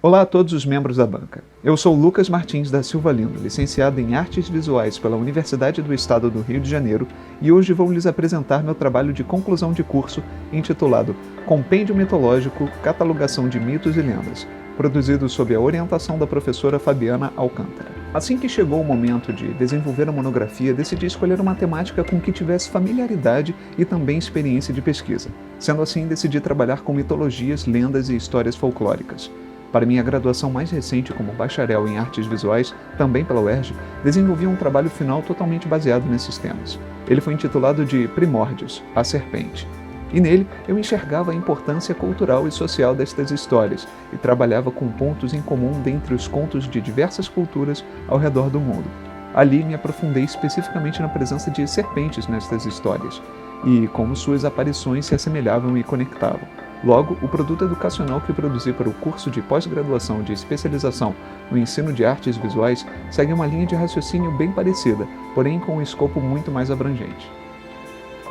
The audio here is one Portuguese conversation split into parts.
Olá a todos os membros da banca. Eu sou Lucas Martins da Silva Lindo, licenciado em Artes Visuais pela Universidade do Estado do Rio de Janeiro, e hoje vou lhes apresentar meu trabalho de conclusão de curso intitulado Compêndio Mitológico, Catalogação de Mitos e Lendas, produzido sob a orientação da professora Fabiana Alcântara. Assim que chegou o momento de desenvolver a monografia, decidi escolher uma temática com que tivesse familiaridade e também experiência de pesquisa. Sendo assim, decidi trabalhar com mitologias, lendas e histórias folclóricas. Para minha graduação mais recente como bacharel em artes visuais, também pela UERJ, desenvolvi um trabalho final totalmente baseado nesses temas. Ele foi intitulado de Primórdios, a Serpente. E nele eu enxergava a importância cultural e social destas histórias e trabalhava com pontos em comum dentre os contos de diversas culturas ao redor do mundo. Ali me aprofundei especificamente na presença de serpentes nestas histórias e como suas aparições se assemelhavam e conectavam. Logo, o produto educacional que produzi para o curso de pós-graduação de especialização no ensino de artes visuais segue uma linha de raciocínio bem parecida, porém com um escopo muito mais abrangente.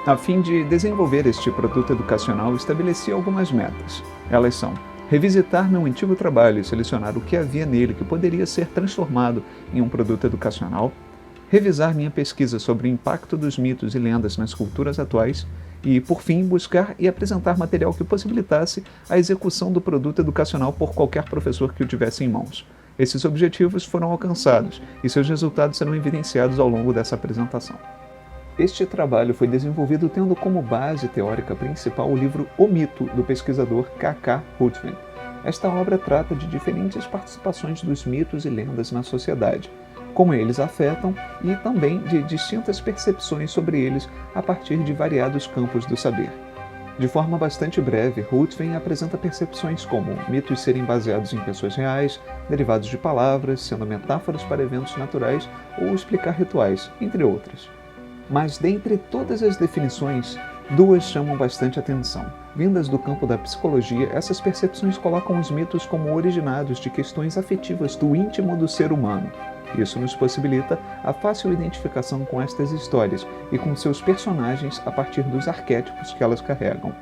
A fim de desenvolver este produto educacional, estabeleci algumas metas. Elas são: revisitar meu antigo trabalho e selecionar o que havia nele que poderia ser transformado em um produto educacional, revisar minha pesquisa sobre o impacto dos mitos e lendas nas culturas atuais, e, por fim, buscar e apresentar material que possibilitasse a execução do produto educacional por qualquer professor que o tivesse em mãos. Esses objetivos foram alcançados e seus resultados serão evidenciados ao longo dessa apresentação. Este trabalho foi desenvolvido tendo como base teórica principal o livro O Mito, do pesquisador K.K. Ruthven. Esta obra trata de diferentes participações dos mitos e lendas na sociedade, como eles afetam e também de distintas percepções sobre eles a partir de variados campos do saber. De forma bastante breve, Ruthven apresenta percepções como mitos serem baseados em pessoas reais, derivados de palavras, sendo metáforas para eventos naturais ou explicar rituais, entre outras. Mas dentre todas as definições, duas chamam bastante atenção. Vindas do campo da psicologia, essas percepções colocam os mitos como originados de questões afetivas do íntimo do ser humano. Isso nos possibilita a fácil identificação com estas histórias e com seus personagens a partir dos arquétipos que elas carregam.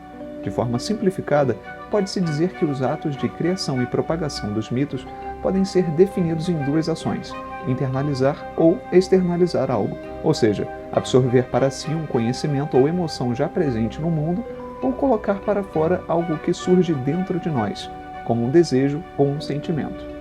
De forma simplificada, pode-se dizer que os atos de criação e propagação dos mitos podem ser definidos em duas ações: internalizar ou externalizar algo, ou seja, absorver para si um conhecimento ou emoção já presente no mundo, ou colocar para fora algo que surge dentro de nós, como um desejo ou um sentimento.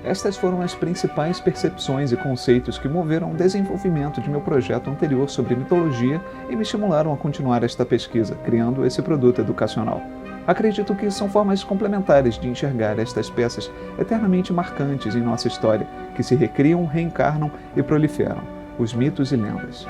Estas foram as principais percepções e conceitos que moveram o desenvolvimento de meu projeto anterior sobre mitologia e me estimularam a continuar esta pesquisa, criando esse produto educacional. Acredito que são formas complementares de enxergar estas peças eternamente marcantes em nossa história, que se recriam, reencarnam e proliferam, os mitos e lendas.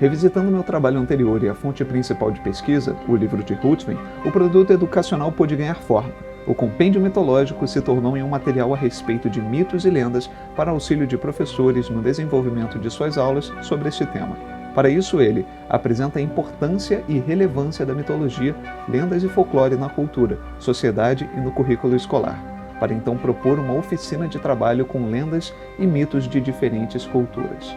Revisitando meu trabalho anterior e a fonte principal de pesquisa, o livro de Ruthven, o produto educacional pôde ganhar forma. O compêndio mitológico se tornou em um material a respeito de mitos e lendas para auxílio de professores no desenvolvimento de suas aulas sobre este tema. Para isso, ele apresenta a importância e relevância da mitologia, lendas e folclore na cultura, sociedade e no currículo escolar, para então propor uma oficina de trabalho com lendas e mitos de diferentes culturas.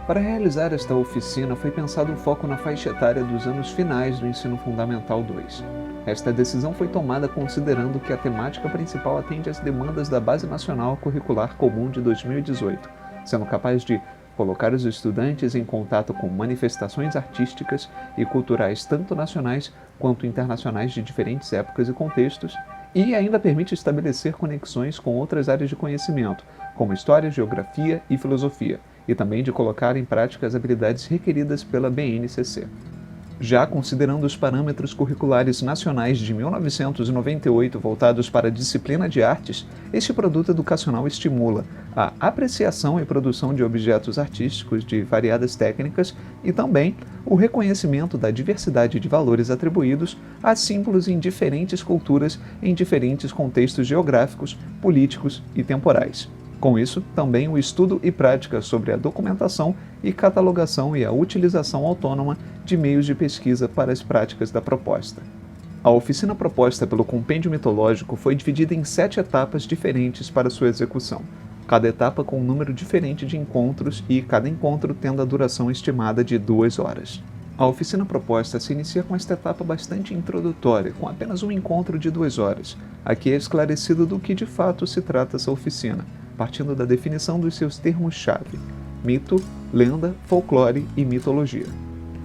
Para realizar esta oficina, foi pensado um foco na faixa etária dos anos finais do Ensino Fundamental 2. Esta decisão foi tomada considerando que a temática principal atende às demandas da Base Nacional Curricular Comum de 2018, sendo capaz de colocar os estudantes em contato com manifestações artísticas e culturais tanto nacionais quanto internacionais de diferentes épocas e contextos, e ainda permite estabelecer conexões com outras áreas de conhecimento, como história, geografia e filosofia, e também de colocar em prática as habilidades requeridas pela BNCC. Já considerando os parâmetros curriculares nacionais de 1998 voltados para a disciplina de artes, este produto educacional estimula a apreciação e produção de objetos artísticos de variadas técnicas e também o reconhecimento da diversidade de valores atribuídos a símbolos em diferentes culturas em diferentes contextos geográficos, políticos e temporais. Com isso, também o estudo e prática sobre a documentação e catalogação e a utilização autônoma de meios de pesquisa para as práticas da proposta. A oficina proposta pelo Compêndio Mitológico foi dividida em 7 etapas diferentes para sua execução, cada etapa com um número diferente de encontros e cada encontro tendo a duração estimada de 2 horas. A oficina proposta se inicia com esta etapa bastante introdutória, com apenas um encontro de 2 horas. Aqui é esclarecido do que de fato se trata essa oficina, partindo da definição dos seus termos-chave: mito, lenda, folclore e mitologia.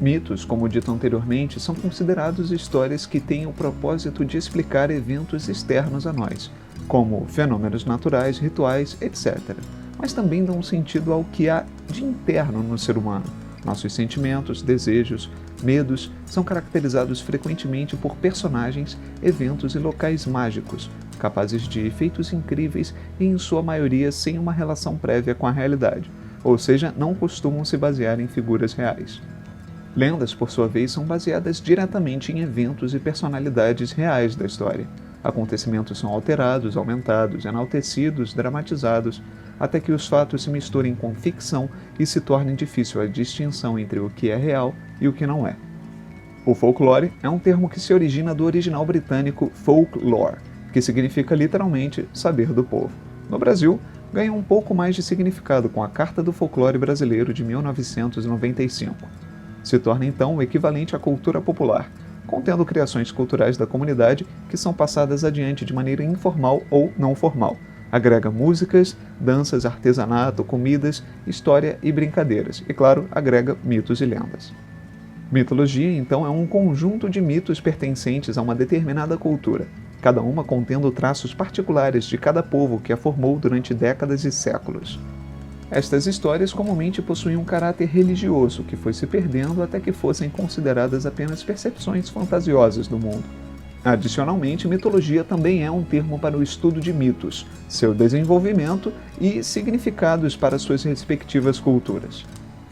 Mitos, como dito anteriormente, são considerados histórias que têm o propósito de explicar eventos externos a nós, como fenômenos naturais, rituais, etc., mas também dão sentido ao que há de interno no ser humano. Nossos sentimentos, desejos, medos são caracterizados frequentemente por personagens, eventos e locais mágicos, capazes de efeitos incríveis e, em sua maioria, sem uma relação prévia com a realidade, ou seja, não costumam se basear em figuras reais. Lendas, por sua vez, são baseadas diretamente em eventos e personalidades reais da história. Acontecimentos são alterados, aumentados, enaltecidos, dramatizados, até que os fatos se misturem com ficção e se tornem difícil a distinção entre o que é real e o que não é. O folclore é um termo que se origina do original britânico folklore, que significa literalmente saber do povo. No Brasil, ganha um pouco mais de significado com a Carta do Folclore Brasileiro de 1995. Se torna então o equivalente à cultura popular, contendo criações culturais da comunidade que são passadas adiante de maneira informal ou não formal. Agrega músicas, danças, artesanato, comidas, história e brincadeiras. E, claro, agrega mitos e lendas. Mitologia, então, é um conjunto de mitos pertencentes a uma determinada cultura, cada uma contendo traços particulares de cada povo que a formou durante décadas e séculos. Estas histórias comumente possuem um caráter religioso que foi se perdendo até que fossem consideradas apenas percepções fantasiosas do mundo. Adicionalmente, mitologia também é um termo para o estudo de mitos, seu desenvolvimento e significados para suas respectivas culturas.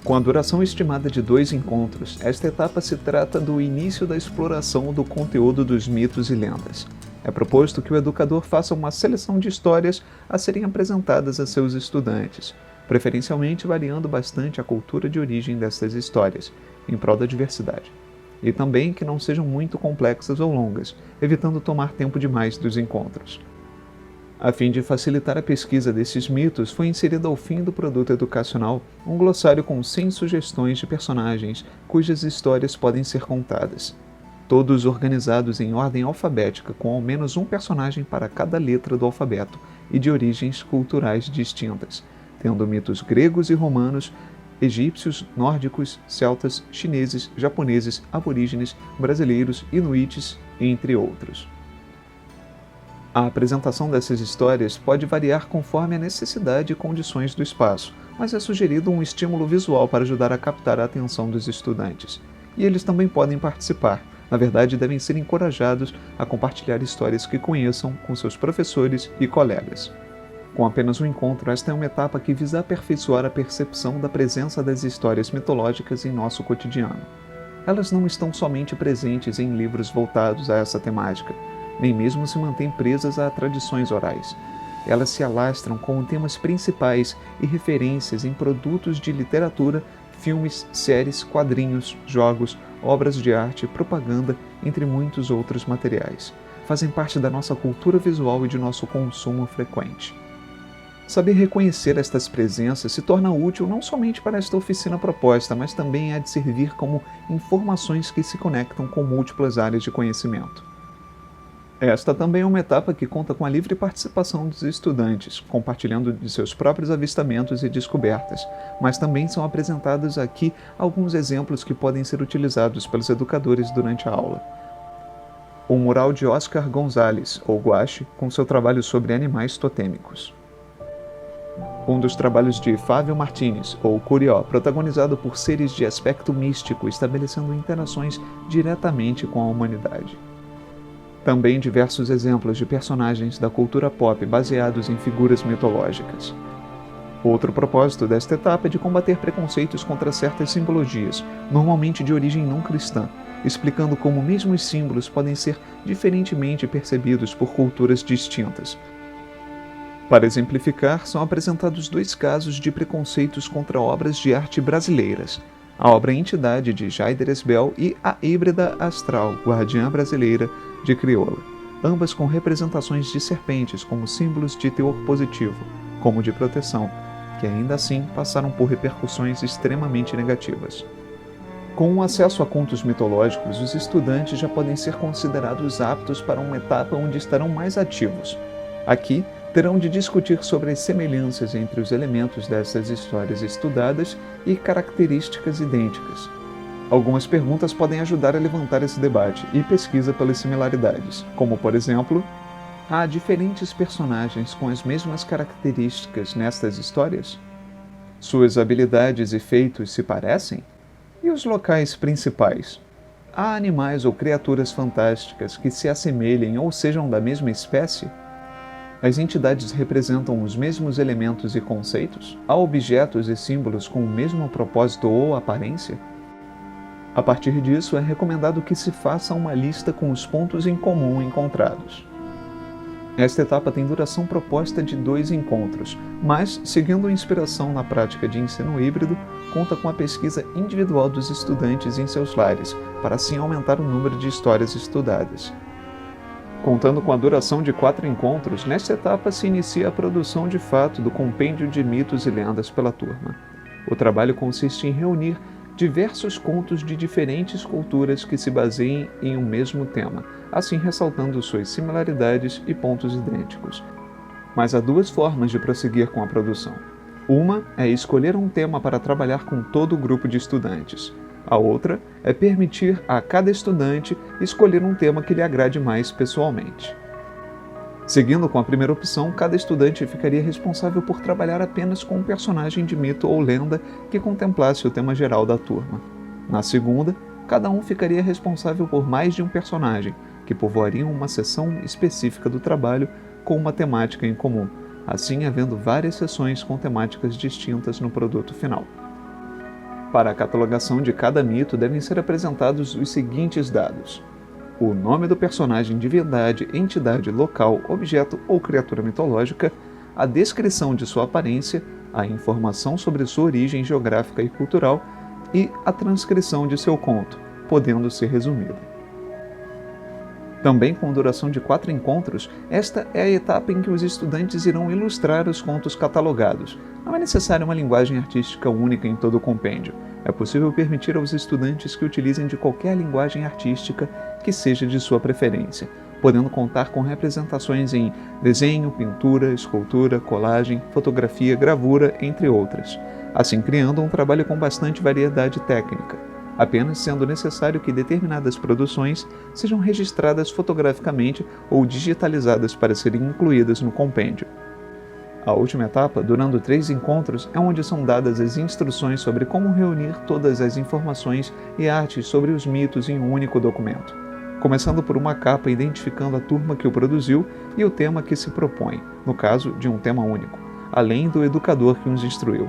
Com a duração estimada de 2 encontros, esta etapa se trata do início da exploração do conteúdo dos mitos e lendas. É proposto que o educador faça uma seleção de histórias a serem apresentadas a seus estudantes, preferencialmente variando bastante a cultura de origem destas histórias, em prol da diversidade. E também que não sejam muito complexas ou longas, evitando tomar tempo demais dos encontros. A fim de facilitar a pesquisa desses mitos, foi inserido ao fim do produto educacional um glossário com 100 sugestões de personagens cujas histórias podem ser contadas. Todos organizados em ordem alfabética, com ao menos um personagem para cada letra do alfabeto e de origens culturais distintas, tendo mitos gregos e romanos, egípcios, nórdicos, celtas, chineses, japoneses, aborígenes, brasileiros, inuites, entre outros. A apresentação dessas histórias pode variar conforme a necessidade e condições do espaço, mas é sugerido um estímulo visual para ajudar a captar a atenção dos estudantes. E eles também podem participar, na verdade devem ser encorajados a compartilhar histórias que conheçam com seus professores e colegas. Com apenas um encontro, esta é uma etapa que visa aperfeiçoar a percepção da presença das histórias mitológicas em nosso cotidiano. Elas não estão somente presentes em livros voltados a essa temática, nem mesmo se mantêm presas a tradições orais. Elas se alastram como temas principais e referências em produtos de literatura, filmes, séries, quadrinhos, jogos, obras de arte, propaganda, entre muitos outros materiais. Fazem parte da nossa cultura visual e de nosso consumo frequente. Saber reconhecer estas presenças se torna útil não somente para esta oficina proposta, mas também há de servir como informações que se conectam com múltiplas áreas de conhecimento. Esta também é uma etapa que conta com a livre participação dos estudantes, compartilhando de seus próprios avistamentos e descobertas, mas também são apresentados aqui alguns exemplos que podem ser utilizados pelos educadores durante a aula. O mural de Oscar Gonzalez, ou Guache, com seu trabalho sobre animais totêmicos. Um dos trabalhos de Fábio Martínez, ou Curió, protagonizado por seres de aspecto místico, estabelecendo interações diretamente com a humanidade. Também diversos exemplos de personagens da cultura pop baseados em figuras mitológicas. Outro propósito desta etapa é de combater preconceitos contra certas simbologias, normalmente de origem não cristã, explicando como mesmo os símbolos podem ser diferentemente percebidos por culturas distintas. Para exemplificar, são apresentados 2 casos de preconceitos contra obras de arte brasileiras: a obra Entidade, de Jaider Esbel, e a Híbrida Astral, Guardiã Brasileira, de Crioula, ambas com representações de serpentes como símbolos de teor positivo, como de proteção, que ainda assim passaram por repercussões extremamente negativas. Com o acesso a contos mitológicos, os estudantes já podem ser considerados aptos para uma etapa onde estarão mais ativos. Aqui, terão de discutir sobre as semelhanças entre os elementos dessas histórias estudadas e características idênticas. Algumas perguntas podem ajudar a levantar esse debate e pesquisa pelas similaridades, como, por exemplo, há diferentes personagens com as mesmas características nestas histórias? Suas habilidades e feitos se parecem? E os locais principais? Há animais ou criaturas fantásticas que se assemelhem ou sejam da mesma espécie? As entidades representam os mesmos elementos e conceitos? Há objetos e símbolos com o mesmo propósito ou aparência? A partir disso, é recomendado que se faça uma lista com os pontos em comum encontrados. Esta etapa tem duração proposta de 2 encontros, mas, seguindo a inspiração na prática de ensino híbrido, conta com a pesquisa individual dos estudantes em seus lares, para assim aumentar o número de histórias estudadas. Contando com a duração de 4 encontros, nesta etapa se inicia a produção de fato do compêndio de mitos e lendas pela turma. O trabalho consiste em reunir diversos contos de diferentes culturas que se baseiem em um mesmo tema, assim ressaltando suas similaridades e pontos idênticos. Mas há 2 formas de prosseguir com a produção. Uma é escolher um tema para trabalhar com todo o grupo de estudantes. A outra é permitir a cada estudante escolher um tema que lhe agrade mais pessoalmente. Seguindo com a primeira opção, cada estudante ficaria responsável por trabalhar apenas com um personagem de mito ou lenda que contemplasse o tema geral da turma. Na segunda, cada um ficaria responsável por mais de um personagem, que povoariam uma seção específica do trabalho com uma temática em comum, assim havendo várias seções com temáticas distintas no produto final. Para a catalogação de cada mito devem ser apresentados os seguintes dados: o nome do personagem, divindade, entidade, local, objeto ou criatura mitológica, a descrição de sua aparência, a informação sobre sua origem geográfica e cultural e a transcrição de seu conto, podendo ser resumida. Também com duração de 4 encontros, esta é a etapa em que os estudantes irão ilustrar os contos catalogados. Não é necessária uma linguagem artística única em todo o compêndio. É possível permitir aos estudantes que utilizem de qualquer linguagem artística que seja de sua preferência, podendo contar com representações em desenho, pintura, escultura, colagem, fotografia, gravura, entre outras, assim criando um trabalho com bastante variedade técnica, apenas sendo necessário que determinadas produções sejam registradas fotograficamente ou digitalizadas para serem incluídas no compêndio. A última etapa, durando 3 encontros, é onde são dadas as instruções sobre como reunir todas as informações e artes sobre os mitos em um único documento, começando por uma capa identificando a turma que o produziu e o tema que se propõe, no caso de um tema único, além do educador que os instruiu.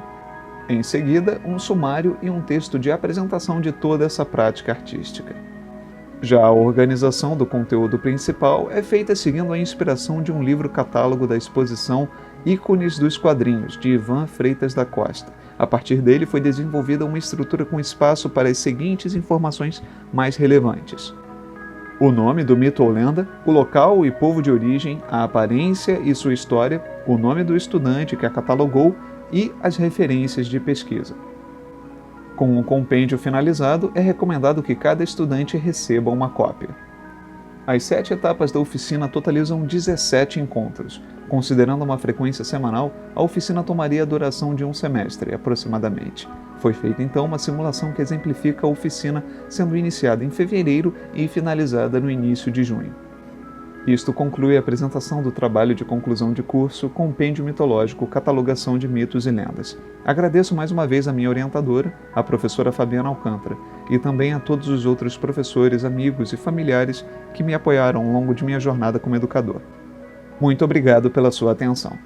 Em seguida, um sumário e um texto de apresentação de toda essa prática artística. Já a organização do conteúdo principal é feita seguindo a inspiração de um livro-catálogo da exposição Ícones dos Quadrinhos, de Ivan Freitas da Costa. A partir dele foi desenvolvida uma estrutura com espaço para as seguintes informações mais relevantes: o nome do mito ou lenda, o local e povo de origem, a aparência e sua história, o nome do estudante que a catalogou e as referências de pesquisa. Com o compêndio finalizado, é recomendado que cada estudante receba uma cópia. As 7 etapas da oficina totalizam 17 encontros. Considerando uma frequência semanal, a oficina tomaria a duração de um semestre, aproximadamente. Foi feita então uma simulação que exemplifica a oficina sendo iniciada em fevereiro e finalizada no início de junho. Isto conclui a apresentação do trabalho de conclusão de curso Compêndio Mitológico, Catalogação de Mitos e Lendas. Agradeço mais uma vez a minha orientadora, a professora Fabiana Alcântara, e também a todos os outros professores, amigos e familiares que me apoiaram ao longo de minha jornada como educador. Muito obrigado pela sua atenção.